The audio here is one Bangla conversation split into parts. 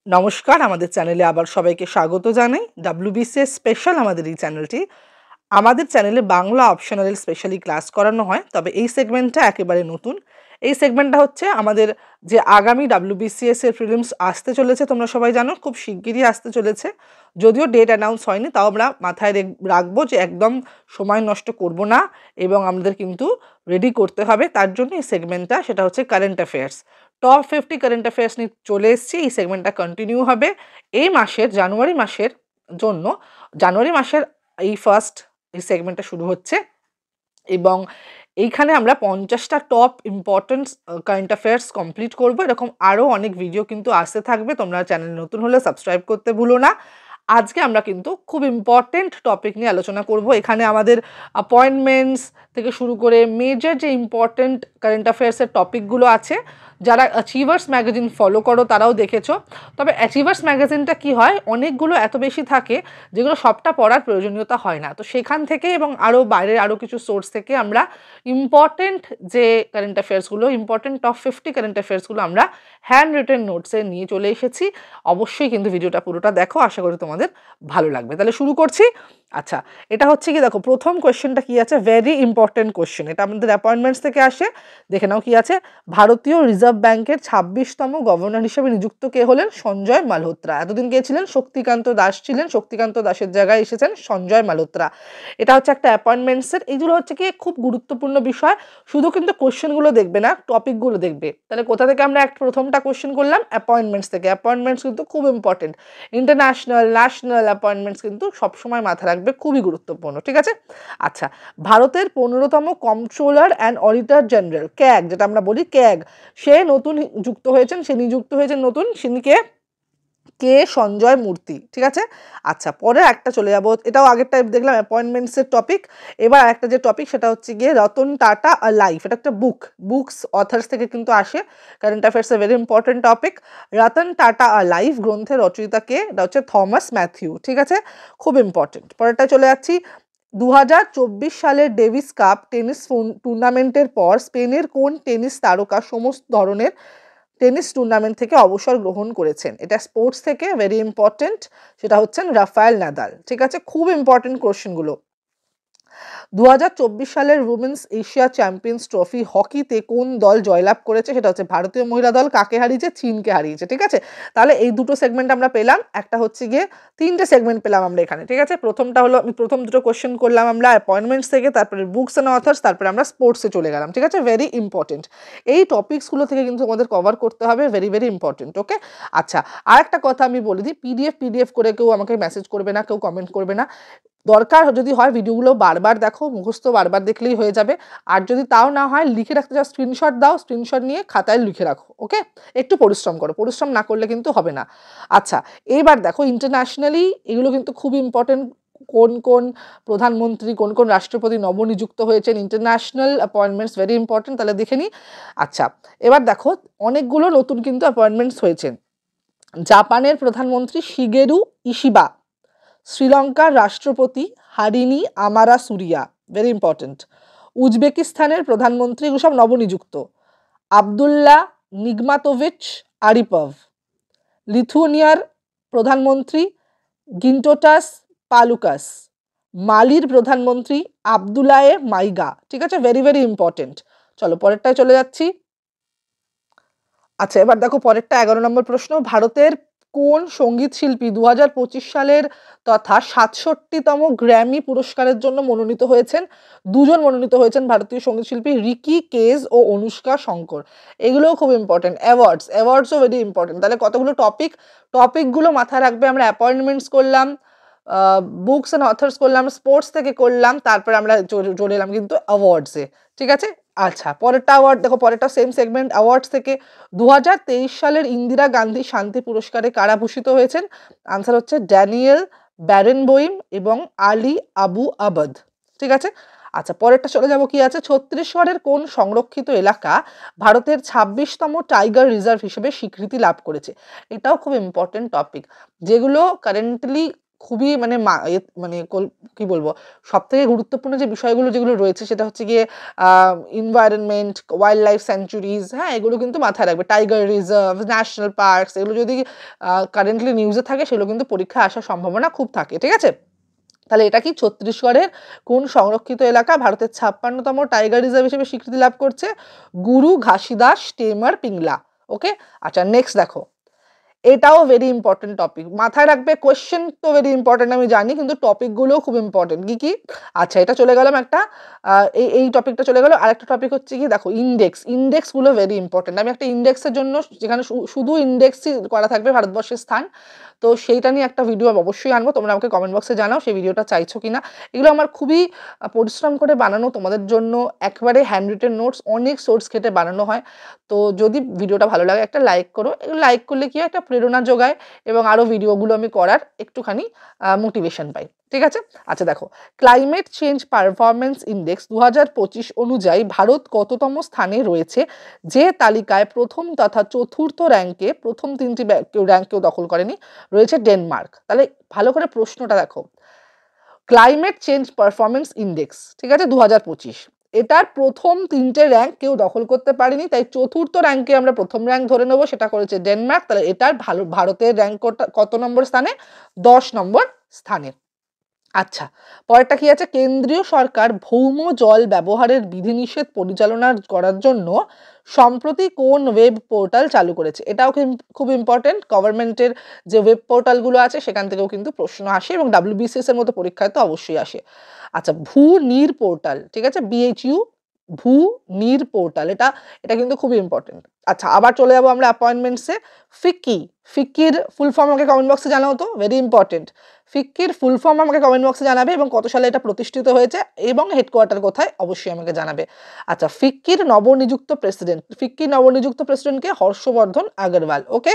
নমস্কার, আমাদের চ্যানেলে আবার সবাইকে স্বাগত জানাই। WBCS স্পেশাল আমাদের এই চ্যানেলটি। আমাদের চ্যানেলে বাংলা অপশনাল স্পেশালি ক্লাস করানো হয়, তবে এই সেগমেন্টটা একেবারে নতুন। এই সেগমেন্টটা হচ্ছে আমাদের যে আগামী WBCS এর প্রিলিমস আসতে চলেছে, তোমরা সবাই জানো খুব শিগগিরই আসতে চলেছে। যদিও ডেট অ্যানাউন্স হয়নি, তাও আমরা মাথায় রাখবো যে একদম সময় নষ্ট করব না এবং আমাদের কিন্তু রেডি করতে হবে। তার জন্য এই সেগমেন্টটা, সেটা হচ্ছে current affairs. Top 50 current affairs নিয়ে চলে এসেছি। এই সেগমেন্টটা কন্টিনিউ হবে এই মাসের জানুয়ারি মাসের জন্য। জানুয়ারি মাসের এই ফার্স্ট এই সেগমেন্টটা শুরু হচ্ছে এবং এইখানে আমরা 50টা top important current affairs complete করব। এরকম আরও অনেক ভিডিও কিন্তু আসতে থাকবে। তোমরা চ্যানেল নতুন হলে সাবস্ক্রাইব করতে ভুলো না। আজকে আমরা কিন্তু খুব ইম্পর্টেন্ট টপিক নিয়ে আলোচনা করব। এখানে আমাদের অ্যাপয়েন্টমেন্টস থেকে শুরু করে মেজর যে ইম্পর্টেন্ট কারেন্ট অ্যাফেয়ার্সের টপিকগুলো আছে, যারা অ্যাচিভার্স ম্যাগাজিন ফলো করো তারাও দেখেছো। তবে অ্যাচিভার্স ম্যাগাজিনটা কি হয়, অনেকগুলো এত বেশি থাকে যেগুলো সবটা পড়ার প্রয়োজনীয়তা হয় না। তো সেখান থেকে এবং আরও বাইরের আরও কিছু সোর্স থেকে আমরা ইম্পর্টেন্ট যে কারেন্ট অ্যাফেয়ার্সগুলো, ইম্পর্টেন্ট টপ 50 কারেন্ট অ্যাফেয়ার্সগুলো আমরা হ্যান্ড রিটেন নোটসে নিয়ে চলে এসেছি। অবশ্যই কিন্তু ভিডিওটা পুরোটা দেখো, আশা করি তোমাদের ভালো লাগবে। তাহলে শুরু করছি। আচ্ছা, এটা হচ্ছে কি, দেখো প্রথম কোয়েশ্চেনটা কি আছে, ভেরি ইম্পর্টেন্ট কোয়েশ্চেন। এটা আমাদের অ্যাপয়েন্টমেন্টস থেকে আসে। দেখে নাও কি আছে। ভারতীয় রিজার্ভ ব্যাংকের 26তম গভর্নর হিসেবে নিযুক্ত কে হলেন? সঞ্জয় মালহোত্রা। এতদিন কে ছিলেন? শক্তিকান্ত দাস ছিলেন। শক্তিকান্ত দাসের জায়গায় এসেছেন সঞ্জয় মালহোত্রা। এটা হচ্ছে একটা অ্যাপয়েন্টমেন্টসের। এইগুলো হচ্ছে কি খুব গুরুত্বপূর্ণ বিষয়। শুধু কিন্তু কোয়েশ্চেনগুলো দেখবে না, টপিকগুলো দেখবে। তাহলে কোথা থেকে আমরা প্রথমটা কোয়েশ্চেন করলাম? অ্যাপয়েন্টমেন্টস থেকে। অ্যাপয়েন্টমেন্টস কিন্তু খুব ইম্পর্টেন্ট। ইন্টারন্যাশনাল, ন্যাশনাল অ্যাপয়েন্টমেন্টস কিন্তু সবসময় মাথায় রাখবে, খুবই গুরুত্বপূর্ণ। ঠিক আছে। আচ্ছা, ভারতের 15তম controller and auditor general, CAG যেটা আমরা বলি, ক্যাগ, সে নতুন যুক্ত হয়েছেন, সে নিযুক্ত হয়েছেন নতুন। সিনকে কে? সঞ্জয় মূর্তি। ঠিক আছে। আচ্ছা, পরে একটা চলে যাবো। এটাও আগেরটা দেখলাম অ্যাপয়েন্টমেন্টসের টপিক। এবার একটা যে টপিক, সেটা হচ্ছে গিয়ে রতন টাটা আ লাইফ। এটা একটা বুকস অথার্স থেকে কিন্তু আসে। Current affairs a very important topic. Ratan Tata a life গ্রন্থের রচয়িতা কে? এটা হচ্ছে থমাস ম্যাথিউ। ঠিক আছে, খুব ইম্পর্টেন্ট। পরেরটা চলে যাচ্ছি। 2024 সালের ডেভিস কাপ টেনিস টুর্নামেন্টের পর স্পেনের কোন টেনিস তারকা সমস্ত ধরনের টেনিস টুর্নামেন্ট থেকে অবসর গ্রহণ করেছেন? এটা স্পোর্টস থেকে, ভেরি ইম্পর্টেন্ট। সেটা হচ্ছেন রাফায়েল নাদাল। ঠিক আছে, খুব ইম্পর্টেন্ট কোশ্চেনগুলো। 2024 সালের উইমেন্স এশিয়া চ্যাম্পিয়ন্স ট্রফি হকিতে কোন দল জয়লাভ করেছে? সেটা হচ্ছে ভারতীয় মহিলা দল। কাকে হারিয়েছে? চীনকে হারিয়েছে। ঠিক আছে, তাহলে এই দুটো সেগমেন্ট আমরা পেলাম। একটা হচ্ছে গিয়ে, তিনটে সেগমেন্ট পেলাম আমরা এখানে। ঠিক আছে, প্রথমটা হলো, প্রথম দুটো কোশ্চেন করলাম আমরা অ্যাপয়েন্টমেন্টস থেকে, তারপরে বুকস অ্যান্ড অথার্স, তারপরে আমরা স্পোর্টসে চলে গেলাম। ঠিক আছে, ভেরি ইম্পর্টেন্ট। এই টপিকসগুলো থেকে কিন্তু আমাদের কভার করতে হবে, ভেরি ভেরি ইম্পর্টেন্ট। ওকে। আচ্ছা, আর একটা কথা আমি বলে দিই, পিডিএফ করে কেউ আমাকে মেসেজ করবে না, কেউ কমেন্ট করবে না। দরকার যদি হয় ভিডিওগুলো বারবার দেখো, মুখস্থ বারবার দেখলেই হয়ে যাবে। আর যদি তাও না হয়, লিখে রাখতে চাও, স্ক্রিনশট দাও, স্ক্রিনশট নিয়ে খাতায় লিখে রাখো। ওকে, একটু পরিশ্রম করো, পরিশ্রম না করলে কিন্তু হবে না। আচ্ছা, এইবার দেখো ইন্টারন্যাশনালি এগুলো কিন্তু খুব ইম্পর্টেন্ট। কোন কোন প্রধানমন্ত্রী, কোন কোন রাষ্ট্রপতি নবনিযুক্ত হয়েছেন, ইন্টারন্যাশনাল অ্যাপয়েন্টমেন্টস ভেরি ইম্পর্টেন্ট। তাহলে দেখে নিই। আচ্ছা, এবার দেখো অনেকগুলো নতুন কিন্তু অ্যাপয়েন্টমেন্টস হয়েছেন। জাপানের প্রধানমন্ত্রী শিগেরু ইশিবা, শ্রীলঙ্কার রাষ্ট্রপতি হারিনি আমারা সুরিয়া, ভেরি ইম্পর্টেন্ট। উজবেকিস্তানের প্রধানমন্ত্রী, এগুলো সব নবনিযুক্ত, আবদুল্লাহ নিগমাতোভিচ আরিপভ। লিথুয়ানিয়ার প্রধানমন্ত্রী গিন্টোটাস পালুকাস। মালির প্রধানমন্ত্রী আবদুলায়ে মাইগা। ঠিক আছে, ভেরি ভেরি ইম্পর্টেন্ট। চলো পরেরটায় চলে যাচ্ছি। আচ্ছা, এবার দেখো পরেরটা 11 নম্বর প্রশ্ন। ভারতের কোন সঙ্গীত শিল্পী 2025 সালের তথা 67তম গ্র্যামি পুরস্কারের জন্য মনোনীত হয়েছেন? দুজন মনোনীত হয়েছেন ভারতীয় সঙ্গীত শিল্পী, রিকি কেজ ও অনুষ্কা শঙ্কর। এগুলোও খুব ইম্পর্টেন্ট। অ্যাওয়ার্ডসও very important. তাহলে কতগুলো টপিকগুলো মাথায় রাখবে। আমরা অ্যাপয়েন্টমেন্টস করলাম, বুকস অ্যান্ড অথার্স করলাম, স্পোর্টস থেকে করলাম, তারপরে আমরা চলে এলাম কিন্তু অ্যাওয়ার্ডসে। ঠিক আছে। আচ্ছা, পরেরটা অ্যাওয়ার্ড দেখো, পরেরটা সেম সেগমেন্ট, অ্যাওয়ার্ডস থেকে। 2023 সালের ইন্দিরা গান্ধী শান্তি পুরস্কারে কারা ভূষিত হয়েছেন? আনসার হচ্ছে ড্যানিয়েল ব্যারেনবোইম এবং আলী আবু আবদ। ঠিক আছে। আচ্ছা, পরেরটা চলে যাব। কি আছে, ছত্তিশগড়ের কোন সংরক্ষিত এলাকা ভারতের 26তম টাইগার রিজার্ভ হিসেবে স্বীকৃতি লাভ করেছে? এটাও খুব ইম্পর্টেন্ট টপিক, যেগুলো কারেন্টলি খুবই মানে কি বলবো, সব থেকে গুরুত্বপূর্ণ যে বিষয়গুলো যেগুলো রয়েছে সেটা হচ্ছে গিয়ে এনভায়রনমেন্ট, ওয়াইল্ড লাইফ স্যাংচুরিজ, হ্যাঁ, এগুলো কিন্তু মাথায় রাখবে, টাইগার রিজার্ভ, ন্যাশনাল পার্কস, এগুলো যদি কারেন্টলি নিউজে থাকে সেগুলো কিন্তু পরীক্ষায় আসার সম্ভাবনা খুব থাকে, ঠিক আছে। তাহলে এটা কি ছত্তিশগড়ের কোন সংরক্ষিত এলাকা ভারতের 56তম টাইগার রিজার্ভ হিসেবে স্বীকৃতি লাভ করছে? গুরু ঘাসিদাস টেমার পিংলা। ওকে, আচ্ছা নেক্সট দেখো, এটাও ভেরি ইম্পর্টেন্ট টপিক, মাথায় রাখবে, কোয়েশ্চেন তো ভেরি ইম্পর্টেন্ট আমি জানি, কিন্তু টপিকগুলোও খুব ইম্পর্টেন্ট। কি কি? আচ্ছা, এটা চলে গেলাম একটা, এই টপিকটা চলে গেল। আরেকটা টপিক হচ্ছে কি, দেখো ইন্ডেক্সগুলো ভেরি ইম্পর্টেন্ট। আমি একটা ইন্ডেক্সের জন্য, যেখানে শুধু ইন্ডেক্সই করা থাকবে ভারতবর্ষের স্থান, তো সেইটা নিয়ে একটা ভিডিও অবশ্যই আনবো, তোমরা আমাকে কমেন্ট বক্সে জানাও সেই ভিডিওটা চাইছো কিনা। এগুলো আমার খুবই পরিশ্রম করে বানানো, তোমাদের জন্য একবারে হ্যান্ড রিটেন নোটস, অনেক সোর্স ঘেটে বানানো হয়। তো যদি ভিডিওটা ভালো লাগে একটা লাইক করো, লাইক করলে কি একটা প্রেরণা যোগায় এবং আরও ভিডিওগুলো আমি করার একটুখানি মোটিভেশন পাই, ঠিক আছে। আচ্ছা দেখো, ক্লাইমেট চেঞ্জ পারফরমেন্স ইন্ডেক্স 2025 অনুযায়ী ভারত কততম স্থানে রয়েছে? যে তালিকায় প্রথম তথা চতুর্থ র্যাঙ্কে, প্রথম 3টি র্যাঙ্ক কেউ দখল করেনি, রয়েছে ডেনমার্ক। তাহলে ভালো করে প্রশ্নটা দেখো, ক্লাইমেট চেঞ্জ পারফরমেন্স ইন্ডেক্স, ঠিক আছে, 2025, এটার প্রথম 3টে র্যাঙ্ক কেউ দখল করতে পারেনি, তাই চতুর্থ র্যাঙ্কে আমরা প্রথম র্যাঙ্ক ধরে নেবো, সেটা করেছে ডেনমার্ক। তাহলে এটার ভারতের র্যাঙ্ক কত নম্বর স্থানে? 10 নম্বর স্থানে। আচ্ছা, পরেরটা কি আছে? কেন্দ্রীয় সরকার ভৌম জল ব্যবহারের বিধিনিষেধ পরিচালনা করার জন্য সম্প্রতি কোন ওয়েব পোর্টাল চালু করেছে? এটাও খুব ইম্পর্টেন্ট, গভর্নমেন্টের যে ওয়েব পোর্টালগুলো আছে সেখান থেকেও কিন্তু প্রশ্ন আসে এবং WBCS এর মতো পরীক্ষায় তো অবশ্যই আসে। আচ্ছা, ভূ নীর পোর্টাল, ঠিক আছে, BHU ভূ নীর পোর্টাল, এটা কিন্তু খুবই ইম্পর্টেন্ট। আচ্ছা, আবার চলে যাবো আমরা অ্যাপয়েন্টমেন্টসে। ফিক্কির ফুল ফর্ম আমাকে কমেন্ট বক্সে জানাও তো, ভেরি ইম্পর্টেন্ট। ফিক্কির ফুল ফর্ম আমাকে কমেন্ট বক্সে জানাবে এবং কত সালে এটা প্রতিষ্ঠিত হয়েছে এবং হেডকোয়ার্টার কোথায় অবশ্যই আমাকে জানাবে। আচ্ছা, ফিক্কির নবনিযুক্ত প্রেসিডেন্টকে হর্ষবর্ধন আগরওয়াল। ওকে,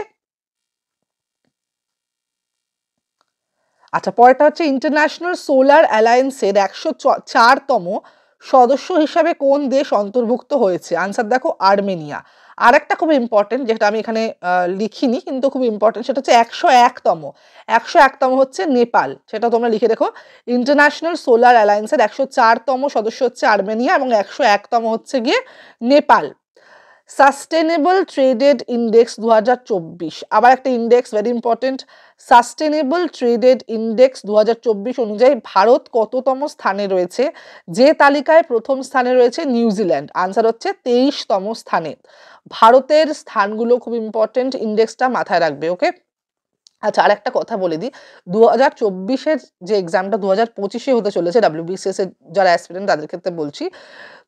আচ্ছা, পরেরটা হচ্ছে ইন্টারন্যাশনাল সোলার অ্যালায়েন্সের 104তম সদস্য হিসাবে কোন দেশ অন্তর্ভুক্ত হয়েছে? আনসার দেখো, আর্মেনিয়া। আর একটা খুব ইম্পর্টেন্ট, যেটা আমি এখানে লিখিনি কিন্তু খুব ইম্পর্টেন্ট, সেটা হচ্ছে 101তম হচ্ছে নেপাল, সেটা তোমরা লিখে দেখো। ইন্টারন্যাশনাল সোলার অ্যালায়েন্সের 104তম সদস্য হচ্ছে আর্মেনিয়া এবং 101তম হচ্ছে গিয়ে নেপাল। সাস্টেনেবল ট্রেডেড ইন্ডেক্স 2024, আবার একটা index, very important. Sustainable traded index 2024 অনুযায়ী ভারত কততম স্থানে রয়েছে? যে তালিকায় প্রথম স্থানে রয়েছে নিউজিল্যান্ড, আনসার হচ্ছে 23তম স্থানে। ভারতের স্থানগুলো খুব ইম্পর্টেন্ট, ইন্ডেক্সটা মাথায় রাখবে। ওকে, আচ্ছা, আর একটা কথা বলে দিই, 2024-এর যে এক্সামটা 2025-এ হতে চলেছে, WBCS এর যারা অ্যাসপিরেন্ট তাদের ক্ষেত্রে বলছি,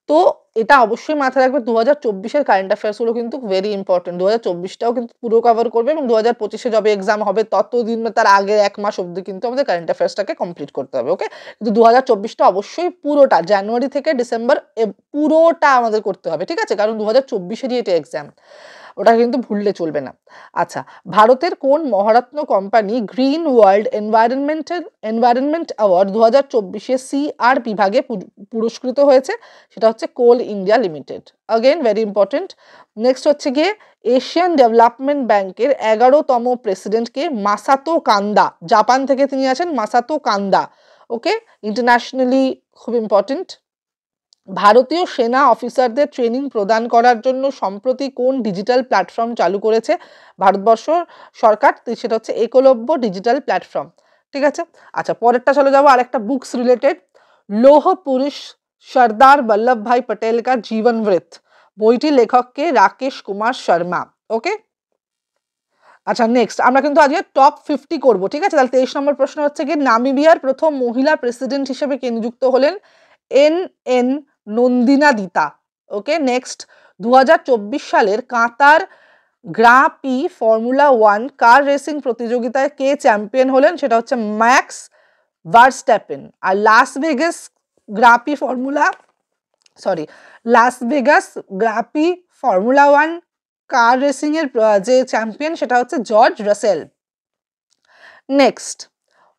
তো এটা অবশ্যই মাথায় রাখবে, 2024-এর কারেন্ট অ্যাফেয়ার্সগুলো কিন্তু ভেরি ইম্পর্টেন্ট। 2024টাও কিন্তু পুরো কভার করবে এবং 2025-এ যবে এক্সাম হবে ততদিন তার আগে 1 মাস অবধি কিন্তু আমাদের কারেন্ট অ্যাফেয়ার্সটাকে কমপ্লিট করতে হবে। ওকে, কিন্তু 2024টা অবশ্যই পুরোটা, জানুয়ারি থেকে ডিসেম্বর পুরোটা আমাদের করতে হবে, ঠিক আছে, কারণ 2024-এরই এটা এক্সাম, ওটা কিন্তু ভুললে চলবে না। আচ্ছা, ভারতের কোন Maharatna company green world environment award 2024-এ CR বিভাগে পুরস্কৃত হয়েছে? সেটা হচ্ছে coal India limited. Again very important. Next হচ্ছে গিয়ে এশিয়ান ডেভেলপমেন্ট ব্যাংকের 11তম প্রেসিডেন্টকে? মাসাতো কান্দা, জাপান থেকে তিনি আছেন, মাসাতো কান্দা। ওকে, ইন্টারন্যাশনালি খুব ইম্পর্টেন্ট। ভারতীয় সেনা অফিসারদের ট্রেনিং প্রদান করার জন্য সম্প্রতি কোন ডিজিটাল প্ল্যাটফর্ম চালু করেছে ভারতবর্ষ সরকার? সেটা হচ্ছে একলব্য ডিজিটাল প্ল্যাটফর্ম, ঠিক আছে। আচ্ছা, পরেরটা চলে যাবো আরেকটা বুকস রিলেটেড, লৌহ পুরুষ সর্দার বল্লভ ভাই পটেল কা জীবন বৃত্ত, বইটি লেখককে? রাকেশ কুমার শর্মা। ওকে, আচ্ছা, নেক্সট আমরা কিন্তু আজকে টপ 50 করবো, ঠিক আছে। তাহলে 23 নম্বর প্রশ্ন হচ্ছে কি, নামিবিয়ার প্রথম মহিলা প্রেসিডেন্ট হিসেবে কে নিযুক্ত হলেন? NN নন্দিনা দিতা। ওকে, নেক্সট 2024 সালের কাতার গ্রাঁ পি ফর্মুলা 1 কার রেসিং প্রতিযোগিতায় কে চ্যাম্পিয়ন হলেন? সেটা হচ্ছে ম্যাক্স ভার্স্ট্যাপেন। আর লাস ভেগাস গ্রাঁ পি ফর্মুলা 1 কার রেসিং এর যে চ্যাম্পিয়ন সেটা হচ্ছে George Russell. Next,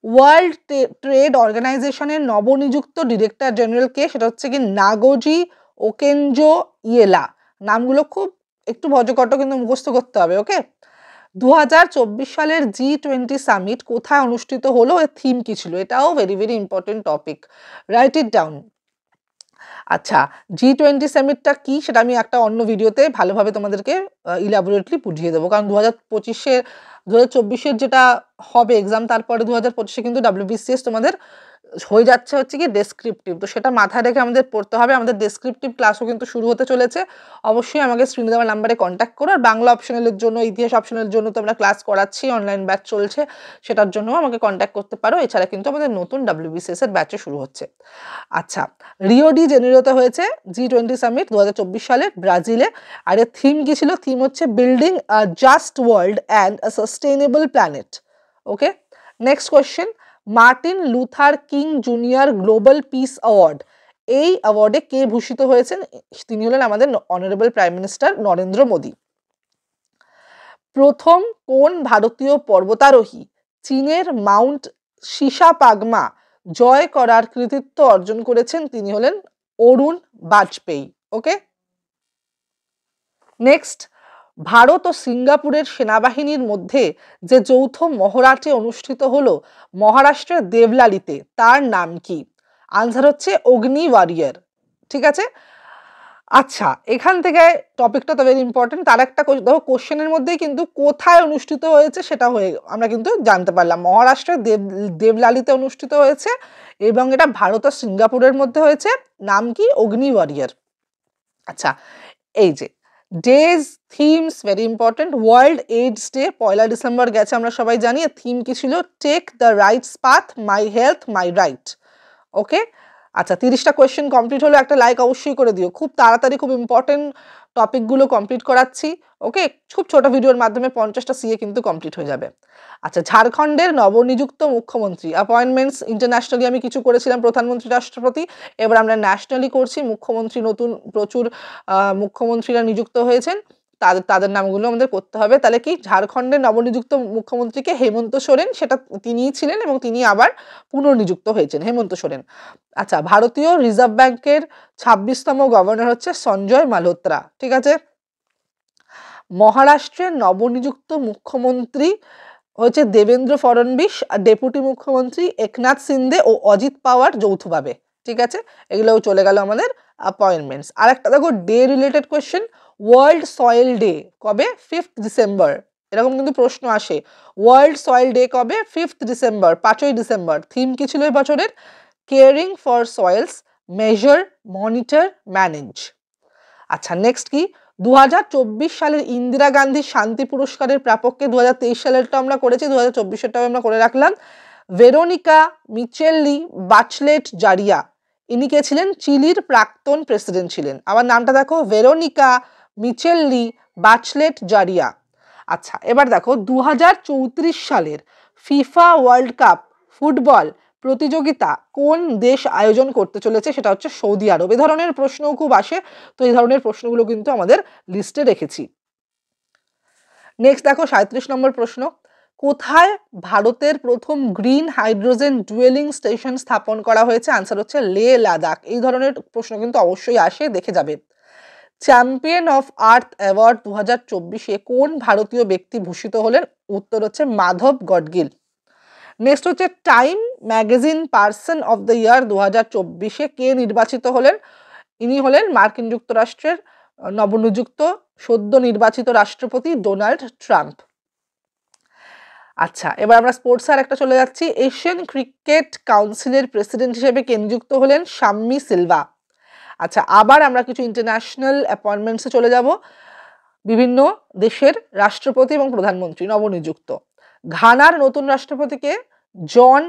world trade অর্গানাইজেশনের নবনিযুক্ত ডিরেক্টর জেনারেল কে? সেটা হচ্ছে কি নাগোজি ওকেনজো ইয়েলা। নামগুলো খুব একটু ভজকট কিন্তু মুখস্থ করতে হবে। ওকে, 2024 সালের G20 সামিট কোথায় অনুষ্ঠিত হলো, এর থিম কি ছিল? এটাও very very important topic, right it down. আচ্ছা, G20 সামিটটা কি সেটা আমি একটা অন্য ভিডিওতে ভালোভাবে তোমাদেরকে ইলাবোরেটলি বুঝিয়ে দেবো, কারণ 2024-এর যেটা হবে এক্সাম, তারপরে 2025-এ কিন্তু WBCS তোমাদের হয়ে যাচ্ছে হচ্ছে কি ডেসক্রিপটিভ, তো সেটা মাথায় রেখে আমাদের পড়তে হবে। আমাদের ডেসক্রিপটিভ ক্লাসও কিন্তু শুরু হতে চলেছে। অবশ্যই আমাকে স্ক্রিনে দেওয়া নাম্বারে কন্ট্যাক্ট করো। আর বাংলা অপশনালের জন্য, ইতিহাস অপশনালের জন্য তো আমরা ক্লাস করাচ্ছি, অনলাইন ব্যাচ চলছে, সেটার জন্য আমাকে কন্ট্যাক্ট করতে পারো। এছাড়া কিন্তু আমাদের নতুন WBCS এর ব্যাচও শুরু হচ্ছে। আচ্ছা, রিও ডি জেনেরোতে হয়েছে G20 সামিট 2024 সালে ব্রাজিলে। আর এর থিম কি ছিল? থিম হচ্ছে building a just world and a sustainable planet. Okay, next question, Martin Luther king junior global piece award, এই অ্যাওয়ার্ডে কে ভূষিত হয়েছেন? তিনি হলেন আমাদের honourable prime minister Narendra Modi. প্রথম কোন ভারতীয় পর্বতারোহী চীনের মাউন্ট সিসাপাগমা জয় করার কৃতিত্ব অর্জন করেছেন? তিনি হলেন অরুণ বাজপেয়ী। ওকে, নেক্সট, ভারত ও সিঙ্গাপুরের সেনাবাহিনীর মধ্যে যে যৌথ মহড়াটি অনুষ্ঠিত হলো মহারাষ্ট্রের দেবলালিতে, তার নাম কি? আনসার হচ্ছে অগ্নি ওয়ারিয়ার। ঠিক আছে, আচ্ছা, এখান থেকে টপিকটা তো ভেরি ইম্পর্টেন্ট। তার একটা দেখো কোশ্চেনের মধ্যেই কিন্তু কোথায় অনুষ্ঠিত হয়েছে সেটা আমরা কিন্তু জানতে পারলাম। মহারাষ্ট্রের দেবলালিতে অনুষ্ঠিত হয়েছে এবং এটা ভারত আর সিঙ্গাপুরের মধ্যে হয়েছে। নাম কি? অগ্নি ওয়ারিয়ার। আচ্ছা, এই যে days, themes very important. World AIDS day 1 December গেছে, আমরা সবাই জানি। থিম কি ছিল? Take the rights path, my health my right. Okay, আচ্ছা, 30টা কোয়েশ্চেন কমপ্লিট হলো। একটা লাইক অবশ্যই করে দিও। খুব তাড়াতাড়ি খুব ইম্পর্টেন্ট টপিকগুলো কমপ্লিট করাচ্ছি। ওকে, খুব ছোট ভিডিওর মাধ্যমে 50টা সিএ কিন্তু কমপ্লিট হয়ে যাবে। আচ্ছা, ঝাড়খণ্ডের নবনিযুক্ত মুখ্যমন্ত্রী, অ্যাপয়েন্টমেন্টস ইন্টারন্যাশনালি আমি কিছু করেছিলাম, প্রধানমন্ত্রী, রাষ্ট্রপতি, এবার আমরা ন্যাশনালি করছি। মুখ্যমন্ত্রী নতুন প্রচুর মুখ্যমন্ত্রীরা নিযুক্ত হয়েছেন, তাদের নামগুলো আমাদের করতে হবে। তাহলে কি, ঝাড়খণ্ডের নবনিযুক্ত মুখ্যমন্ত্রীকে হেমন্ত সোরেন, সেটা তিনিই ছিলেন এবং তিনি আবার পুনর্নিযুক্ত হয়েছেন, হেমন্ত সোরেন। আচ্ছা, ভারতীয় রিজার্ভ ব্যাংকের 26তম গভর্নর হচ্ছে সঞ্জয় মালহোত্রা। ঠিক আছে, মহারাষ্ট্রের নবনিযুক্ত মুখ্যমন্ত্রী হচ্ছে দেবেন্দ্র ফডনবিস, আর ডেপুটি মুখ্যমন্ত্রী একনাথ সিন্দে ও অজিত পাওয়ার যৌথভাবে। ঠিক আছে, এগুলোও চলে গেল আমাদের অ্যাপয়েন্টমেন্টস। আর একটা দেখো day related question, world soil day কবে? 5th December. এরকম কিন্তু প্রশ্ন আসে, ওয়ার্ল্ড সয়েল ডে কবে? 5th December, 5ই December. থিম কি ছিল এই বছরের? Caring for soil's, measure, monitor, manage. আচ্ছা, নেক্সট কি, 2024 সালের ইন্দিরা গান্ধী শান্তি পুরস্কারের প্রাপককে, 2023 সালেরটা আমরা করেছি, 2024-এরটাও আমরা করে রাখলাম। ভেরোনিকা মিচেল্লি বাচলেট জারিয়া, ইনি কে ছিলেন? চিলির প্রাক্তন প্রেসিডেন্ট ছিলেন। আবার নামটা দেখো, ভেরোনিকা মিচেল্লি বাচলেট জারিয়া। আচ্ছা, এবার দেখো 2034 সালের ফিফা ওয়ার্ল্ড কাপ ফুটবল প্রতিযোগিতা কোন দেশ আয়োজন করতে চলেছে? সেটা হচ্ছে সৌদি আরব। এ ধরনের প্রশ্নও খুব আসে, তো এই ধরনের প্রশ্নগুলো কিন্তু আমাদের লিস্টে রেখেছি। নেক্সট দেখো 37 নম্বর প্রশ্ন, কোথায় ভারতের প্রথম গ্রিন হাইড্রোজেন ডুয়েলিং স্টেশন স্থাপন করা হয়েছে? আনসার হচ্ছে লে লাদাখ। এই ধরনের প্রশ্ন কিন্তু অবশ্যই আসে, দেখে যাবে। চ্যাম্পিয়ন অফ আর্থ অ্যাওয়ার্ড 2024-এ কোন ভারতীয় ব্যক্তি ভূষিত হলেন? উত্তর হচ্ছে মাধব গডগিল। নেক্সট হচ্ছে Time magazine person of the year 2024-এ কে নির্বাচিত হলেন? ইনি হলেন মার্কিন যুক্তরাষ্ট্রের নবনিযুক্ত সদ্য নির্বাচিত রাষ্ট্রপতি ডোনাল্ড ট্রাম্প। আচ্ছা, এবার আমরা স্পোর্টস আর একটা চলে যাচ্ছি। এশিয়ান ক্রিকেট কাউন্সিলের প্রেসিডেন্ট হিসেবে কে নিযুক্ত হলেন? শাম্মী সিলভা। আচ্ছা, আবার আমরা কিছু ইন্টারন্যাশনাল অ্যাপয়েন্টমেন্টসে চলে যাব। বিভিন্ন দেশের রাষ্ট্রপতি এবং প্রধানমন্ত্রী নবনিযুক্ত। ঘানার নতুন রাষ্ট্রপতিকে? জন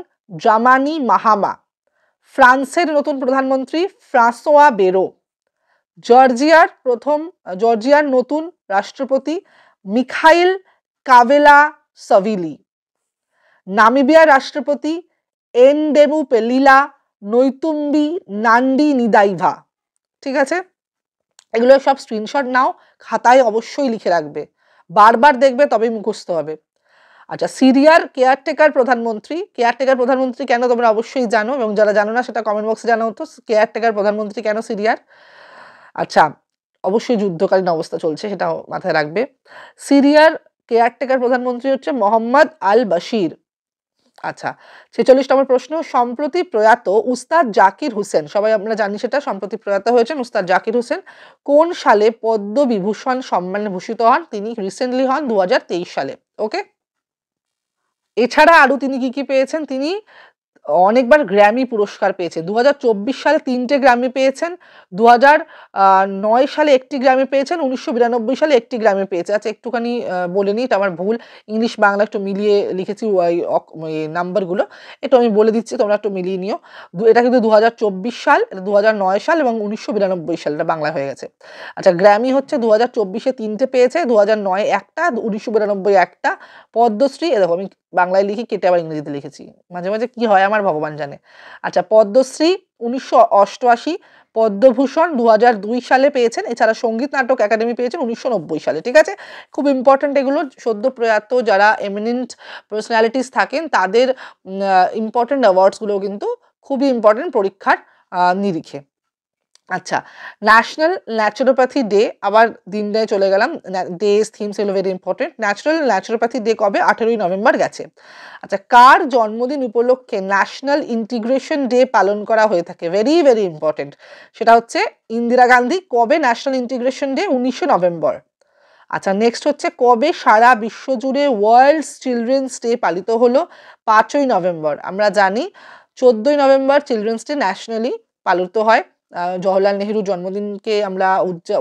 জামানি মাহামা। ফ্রান্সের নতুন প্রধানমন্ত্রী ফ্রাঁসোয়া বেরো। জর্জিয়ার নতুন রাষ্ট্রপতি মিখাইল কাভেলা সাভিলি। নামিবিয়ার রাষ্ট্রপতি এনডেমু পেলিলা নৈতুম্বি নান্ডি নিদাইভা। ঠিক আছে, এগুলো সব স্ক্রিনশট নাও, খাতায় অবশ্যই লিখে রাখবে, বারবার দেখবে তবেই মুখস্থ হবে। আচ্ছা, সিরিয়ার কেয়ারটেকার প্রধানমন্ত্রী কেন তোমরা অবশ্যই জানো, এবং যারা জানো না সেটা কমেন্ট বক্সে জানাও তো, কেয়ারটেকার প্রধানমন্ত্রী কেন সিরিয়ার? আচ্ছা, অবশ্যই যুদ্ধকালীন অবস্থা চলছে, সেটাও মাথায় রাখবে। সিরিয়ার কেয়ারটেকার প্রধানমন্ত্রী হচ্ছে মোহাম্মদ আল বাশির। আচ্ছা, 46 নম্বর প্রশ্ন, সম্প্রতি প্রয়াত উস্তাদ জাকির হোসেন, সবাই আমরা জানি সেটা, সম্প্রতি প্রয়াত হয়েছেন উস্তাদ জাকির হোসেন, কোন সালে পদ্মবিভূষণ সম্মানে ভূষিত হন? তিনি রিসেন্টলি হন 2023 সালে। ওকে, এছাড়া আরো তিনি কি পেয়েছেন? তিনি অনেকবার গ্র্যামি পুরস্কার পেয়েছে। 2024 সালে 3টে গ্র্যামি পেয়েছেন, 2009 সালে 1টি গ্র্যামি পেয়েছেন, 1992 সালে 1টি গ্র্যামি পেয়েছে। আচ্ছা, একটুখানি বলে নিই, এটা আমার ভুল, ইংলিশ বাংলা একটু মিলিয়ে লিখেছি নাম্বারগুলো, একটু আমি বলে দিচ্ছি, তোমরা একটু মিলিয়ে নিও। এটা কিন্তু 2024 সাল, এটা 2009 সাল এবং 1992 সাল, এটা বাংলা হয়ে গেছে। আচ্ছা, গ্র্যামি হচ্ছে 2024-এ 3টে পেয়েছে, 2009 একটা, 1992 একটা, পদ্মশ্রী, দেখো আমি বাংলায় লিখি কেটে আবার ইংরেজিতে লিখেছি, মাঝে মাঝে কি হয় আমার ভগবান জানে। আচ্ছা, পদ্মশ্রী 1988, পদ্মভূষণ 2002 সালে পেয়েছেন, এছাড়া সঙ্গীত নাটক একাডেমি পেয়েছেন 1990 সালে। ঠিক আছে, খুব ইম্পর্টেন্ট এগুলো, সদ্য প্রয়াত যারা এমিনেন্ট পার্সোনালিটিস থাকেন তাদের ইম্পর্টেন্ট অ্যাওয়ার্ডসগুলো কিন্তু খুবই ইম্পর্টেন্ট পরীক্ষার নিরিখে। আচ্ছা, ন্যাশনাল ন্যাচুরোপ্যাথি ডে, আবার দিনটায় চলে গেলাম, ডেজ থিমস এগুলো very important. Natural naturopathy day কবে? 18ই নভেম্বর গেছে। আচ্ছা, কার জন্মদিন উপলক্ষে ন্যাশনাল ইন্টিগ্রেশন ডে পালন করা হয়ে থাকে? ভেরি ভেরি ইম্পর্টেন্ট, সেটা হচ্ছে ইন্দিরা গান্ধী। কবে ন্যাশনাল ইন্টিগ্রেশন ডে? 19শে নভেম্বর। আচ্ছা, নেক্সট হচ্ছে কবে সারা বিশ্ব জুড়ে ওয়ার্ল্ড চিলড্রেন্স ডে পালিত হলো? 5ই নভেম্বর। আমরা জানি 14ই নভেম্বর চিলড্রেন্স ডে ন্যাশনালি পালিত হয়, জওহরলাল নেহরুর জন্মদিনকে আমরা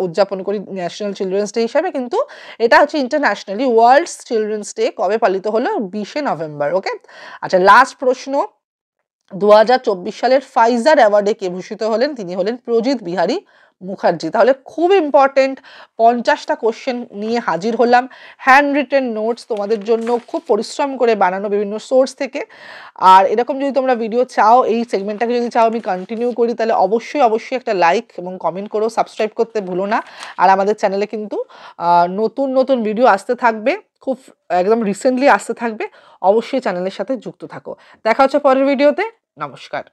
উদযাপন করি ন্যাশনাল চিলড্রেন্স ডে হিসাবে, কিন্তু এটা হচ্ছে ইন্টারন্যাশনালি ওয়ার্ল্ড চিলড্রেন্স ডে কবে পালিত হলো? 20শে নভেম্বর। ওকে, আচ্ছা, লাস্ট প্রশ্ন, 2024 সালের ফাইজার অ্যাওয়ার্ডে কে ভূষিত হলেন? তিনি হলেন প্রজিত বিহারী মুখার্জি। তাহলে খুব ইম্পর্টেন্ট 50টা কোশ্চেন নিয়ে হাজির হলাম, হ্যান্ড রিটেন নোটস তোমাদের জন্য, খুব পরিশ্রম করে বানানো বিভিন্ন সোর্স থেকে। আর এরকম যদি তোমরা ভিডিও চাও, এই সেগমেন্টটাকে যদি চাও আমি কন্টিনিউ করি, তাহলে অবশ্যই অবশ্যই একটা লাইক এবং কমেন্ট করো, সাবস্ক্রাইব করতে ভুলো না। আর আমাদের চ্যানেলে কিন্তু নতুন নতুন ভিডিও আসতে থাকবে, খুব একদম রিসেন্টলি আসতে থাকবে, অবশ্যই চ্যানেলের সাথে যুক্ত থাকো। দেখা হচ্ছে পরের ভিডিওতে। নমস্কার।